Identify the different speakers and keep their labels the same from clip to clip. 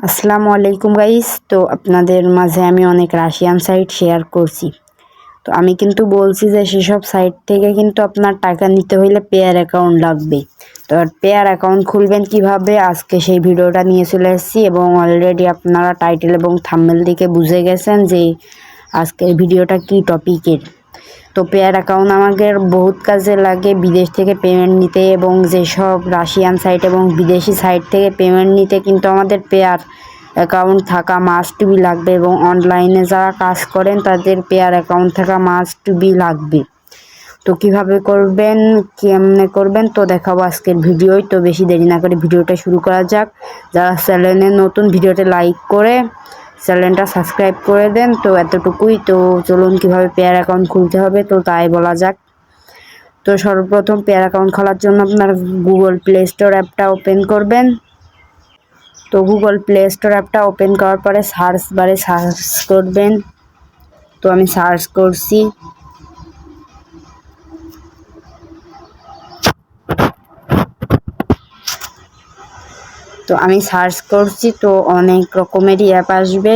Speaker 1: আসসালামু আলাইকুম গাইস। তো আপনাদের মাঝে আমি অনেক রাশিয়ান সাইট শেয়ার করছি। তো আমি কিন্তু বলছি যে সেসব সাইট থেকে কিন্তু আপনার টাকা নিতে হইলে পেয়ার অ্যাকাউন্ট লাগবে। তো পেয়ার অ্যাকাউন্ট খুলবেন কিভাবে, আজকে সেই ভিডিওটা নিয়ে চলে এসেছি এবং অলরেডি আপনারা টাইটেল এবং থাম্বনেল দেখে বুঝে গেছেন যে আজকের ভিডিওটা কি টপিকের। তো পেয়ার অ্যাকাউন্ট আমাদের বহুত কাজে লাগে, বিদেশ থেকে পেমেন্ট নিতে এবং যেসব রাশিয়ান সাইট এবং বিদেশি সাইট থেকে পেমেন্ট নিতে কিন্তু আমাদের পেয়ার অ্যাকাউন্ট থাকা মাস্ট বি লাগবে এবং অনলাইনে যারা কাজ করেন তাদের পেয়ার অ্যাকাউন্ট থাকা মাস্ট বি লাগবে। তো কিভাবে করবেন, কেমনে করবেন তো দেখাবো আজকের ভিডিওয়। তো বেশি দেরি না করে ভিডিওটা শুরু করা যাক। যারা চ্যানেলে নতুন, ভিডিওতে লাইক করে চ্যানেলটা সাবস্ক্রাইব করে দেন। তো এতটুকুই। তো চলুন কিভাবে পেয়ার অ্যাকাউন্ট খুলতে হবে তো তাই বলা যাক। তো সর্বপ্রথম পেয়ার অ্যাকাউন্ট খোলার জন্য আপনার গুগল প্লে স্টোর অ্যাপটা ওপেন করবেন। তো গুগল প্লে স্টোর অ্যাপটা ওপেন করার পরে সার্চ বারে সার্চ করবেন। তো আমি সার্চ করছি। তো অনেক রকমেরই অ্যাপ আসবে।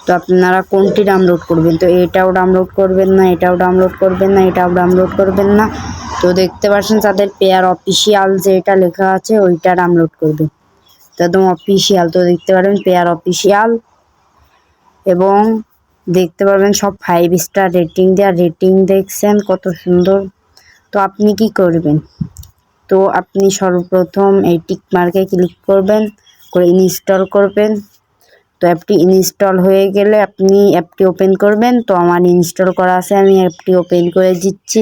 Speaker 1: তো আপনারা কোনটি ডাউনলোড করবেন, তো এটাও ডাউনলোড করবেন না, এটাও ডাউনলোড করবেন না, এটাও ডাউনলোড করবেন না। তো দেখতে পাচ্ছেন তাদের পেয়ার অফিসিয়াল যেটা লেখা আছে ওইটা ডাউনলোড করবেন। তো একদম অফিসিয়াল, তো দেখতে পারবেন পেয়ার অফিসিয়াল এবং দেখতে পারবেন সব 5 স্টার রেটিং দেওয়া। রেটিং দেখছেন কত সুন্দর। তো আপনি কি করবেন, তো আপনি সর্বপ্রথম এই টিক মার্কে ক্লিক করবেন, করে ইনস্টল করবেন। তো অ্যাপটি ইনস্টল হয়ে গেলে আপনি অ্যাপটি ওপেন করবেন। তো আমার ইনস্টল করা আছে, আমি অ্যাপটি ওপেন করে দিচ্ছি।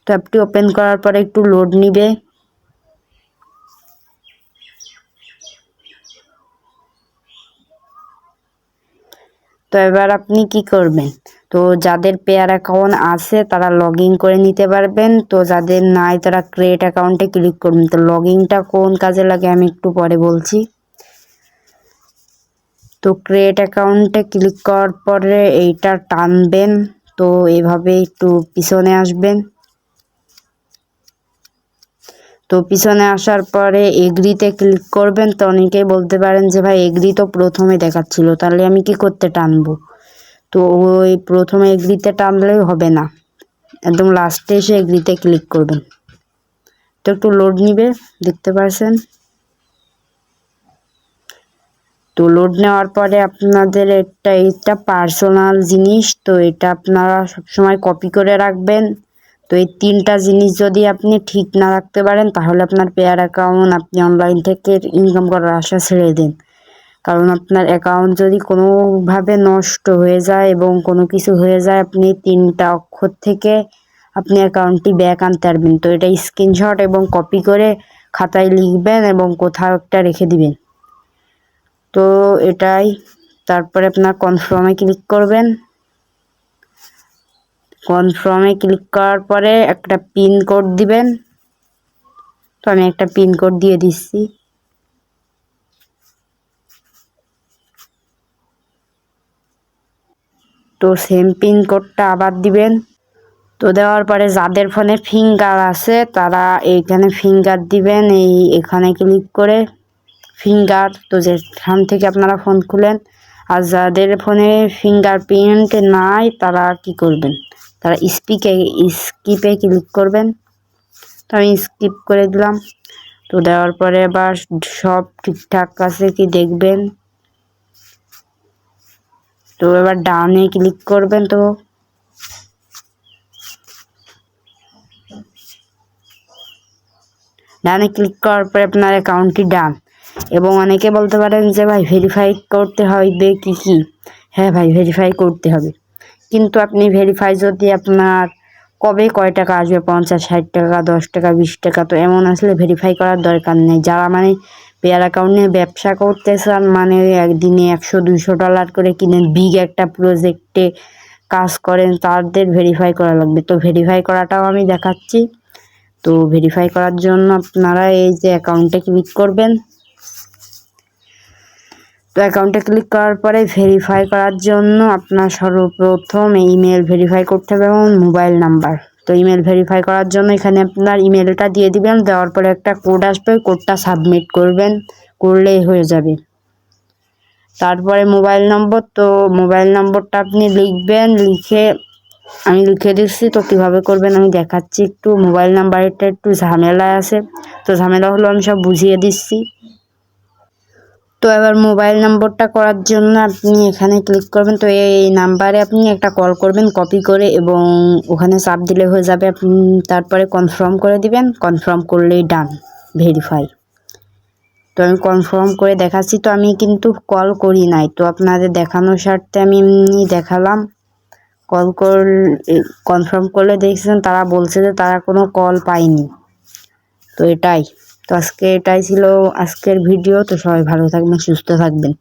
Speaker 1: তো অ্যাপটি ওপেন করার পরে একটু লোড নিবে। তো এবার আপনি কি করবেন, তো যাদের পেয়ার অ্যাকাউন্ট আছে তারা লগ ইন করে নিতে পারবেন। তো যাদের নাই তারা ক্রিয়েট অ্যাকাউন্টে ক্লিক করবেন। তো লগ ইনটা কোন কাজে লাগে আমি একটু পরে বলছি। তো ক্রিয়েট অ্যাকাউন্টে ক্লিক করার পরে এইটা টানবেন। তো এইভাবে একটু পিছনে আসবেন। তো পিছনে আসার পরে এগ্রিতে ক্লিক করবেন। তো অনেকেই বলতে পারেন যে ভাই এগ্রি তো প্রথমে দেখাচ্ছিল, তাহলে আমি কি করতে টানবো। তো ওই প্রথমে এগ্রিতে টানলেই হবে না, একদম লাস্টে এসে এগ্রিতে ক্লিক করবেন। তো একটু লোড নিবে, দেখতে পাচ্ছেন। তো লোড নেওয়ার পরে আপনাদের এটা পার্সোনাল জিনিস, তো এটা আপনারা সবসময় কপি করে রাখবেন। তো এই 3টা জিনিস যদি আপনি ঠিক না রাখতে পারেন তাহলে আপনার পেয়ার অ্যাকাউন্ট আপনি অনলাইন থেকে ইনকাম করার আশা ছেড়ে দিন। কারণ আপনার অ্যাকাউন্ট যদি কোনোভাবে নষ্ট হয়ে যায় এবং কোনো কিছু হয়ে যায়, আপনি 3টা অক্ষর থেকে আপনি অ্যাকাউন্টটি ব্যাক আনতে পারবেন। তো এটা স্ক্রিনশট এবং কপি করে খাতায় লিখবেন এবং কোথাও একটা রেখে দিবেন। তো এটাই। তারপরে আপনার কনফার্মে ক্লিক করবেন। কনফার্মে ক্লিক করার পরে একটা পিন কোড দিবেন। তো আমি একটা পিন কোড দিয়ে দিচ্ছি। তো সেম পিন কোডটা আবার দিবেন। তো দেওয়ার পরে যাদের ফোনে ফিঙ্গার আছে তারা এইখানে ফিঙ্গার দিবেন, এখানে ক্লিক করে ফিঙ্গার। তো যেখান থেকে আপনারা ফোন খুলেন। আর যাদের ফোনে ফিঙ্গারপ্রিন্ট নাই তারা কি করবেন, তারা স্কিপে ক্লিক করবেন। তো আমি স্কিপ করে দিলাম। তো দেওয়ার পরে আবার সব ঠিকঠাক আছে কি দেখবেন। তো এবার ডানে ক্লিক করবেন। তো ডানে ক্লিক করার পরে আপনার অ্যাকাউন্টটি ডান। এবং অনেকে বলতে পারেন যে ভাই ভেরিফাই করতে হবে কি কি। হ্যাঁ ভাই, ভেরিফাই করতে হবে, কিন্তু আপনি ভেরিফাই যদি আপনার কবে কয় টাকা আসবে, 50, 60 টাকা, 10 টাকা, 20 টাকা, তো এমন আসলে ভেরিফাই করার দরকার নেই। যারা মানে পেয়ার অ্যাকাউন্ট নিয়ে ব্যবসা করতে চান, মানে একদিনে $100-200 করে কিনেন, বিগ একটা প্রজেক্টে কাজ করেন, তাদের ভেরিফাই করা লাগবে। তো ভেরিফাই করাটাও আমি দেখাচ্ছি। তো ভেরিফাই করার জন্য আপনারা এই যে অ্যাকাউন্টে ক্লিক করবেন। তো অ্যাকাউন্টে ক্লিক করার পরে ভেরিফাই করার জন্য আপনার সর্বপ্রথম ইমেল ভেরিফাই করতে হবে এবং মোবাইল নাম্বার। তো ইমেল ভেরিফাই করার জন্য এখানে আপনার ইমেলটা দিয়ে দিবেন, দেওয়ার পরে একটা কোড আসবে, ওই কোডটা সাবমিট করবেন, করলেই হয়ে যাবে। তারপরে মোবাইল নম্বর, তো মোবাইল নম্বরটা আপনি লিখবেন, আমি লিখে দিচ্ছি। তো কীভাবে করবেন আমি দেখাচ্ছি একটু। মোবাইল নাম্বারটা একটু ঝামেলায় আছে, তো ঝামেলা হলো আমি সব বুঝিয়ে দিচ্ছি। তো এবার মোবাইল নম্বরটা করার জন্য আপনি এখানে ক্লিক করবেন। তো এই নাম্বারে আপনি একটা কল করবেন কপি করে, এবং ওখানে চাপ দিলে হয়ে যাবে। আপনি তারপরে কনফার্ম করে দিবেন, কনফার্ম করলেই ডান, ভেরিফাই। তো আমি কনফার্ম করে দেখাচ্ছি। তো আমি কিন্তু কল করি নাই, তো আপনাদের দেখানোর স্বার্থে আমি এমনি দেখালাম। কনফার্ম করলে দেখছেন তারা বলছে যে তারা কোনো কল পায়নি। তো এটাই, তো আজকে এটাই ছিল আজকের ভিডিও। তো সবাই ভালো থাকবেন, সুস্থ থাকবেন।